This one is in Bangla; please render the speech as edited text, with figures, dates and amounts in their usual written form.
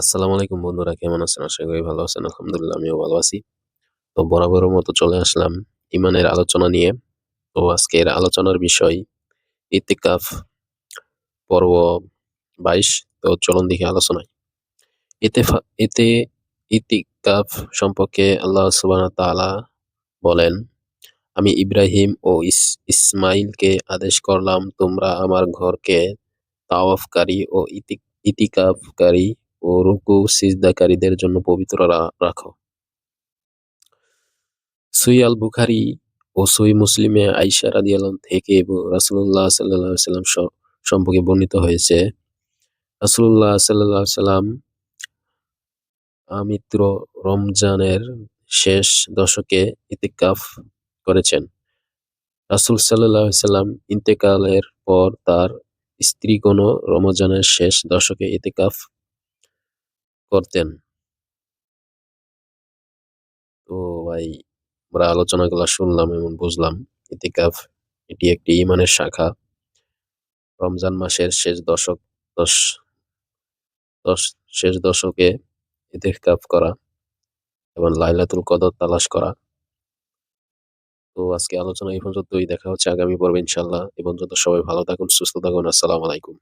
আসসালামু আলাইকুম বন্ধুরা, কেমন আছেন? আশা করি ভালো আছেন। আলহামদুলিল্লাহ আমিও ভালো আছি। তো বরাবরের মতো চলে আসলাম ইমানের আলোচনা নিয়ে। তো আজকের আলোচনার বিষয় ইতিকাফ পর্ব ২২। তো চলুন দেখি আলোচনায়। ইতেফা ইতি ইতিকাফ সম্পর্কে আল্লাহ সুবহানাহু ওয়া তাআলা বলেন, আমি ইব্রাহিম ও ইসমাঈলকে আদেশ করলাম, তোমরা আমার ঘরকে তাওয়াফকারী ও ইতিকাফকারী ও রুকু সিজদাকারীদের জন্য পবিত্র রাখো। সহিহ আল বুখারী ও সহিহ মুসলিমে আয়েশা রাদিয়াল্লাহু থেকে রাসূলুল্লাহ সাল্লাল্লাহু আলাইহি ওয়াসাল্লাম সম্পর্কে বর্ণিত হয়েছে। রাসূলুল্লাহ সাল্লাল্লাহু আলাইহি ওয়াসাল্লাম পবিত্র রমজানের শেষ দশকে ইতিকাফ করেছেন। রাসূল সাল্লাল্লাহু আলাইহি ওয়াসাল্লাম ইন্তেকালের পর তার স্ত্রীগণও রমজানের শেষ দশকে ইতিকাফ করতেন। তো ভাই, আমরা আলোচনাগুলা শুনলাম এবং বুঝলাম ইতিকাফ এটি একটি ঈমানের শাখা। রমজান মাসের দশ দশ শেষ দশকে ইতিকাফ করা এবং লাইলাতুল কদর তালাশ করা। তো আজকে আলোচনা এই পর্যন্তই। দেখা হচ্ছে আগামী পর্বে ইনশাআল্লাহ। এ পর্যন্ত সবাই ভালো থাকুন, সুস্থ থাকুন। আসসালামু আলাইকুম।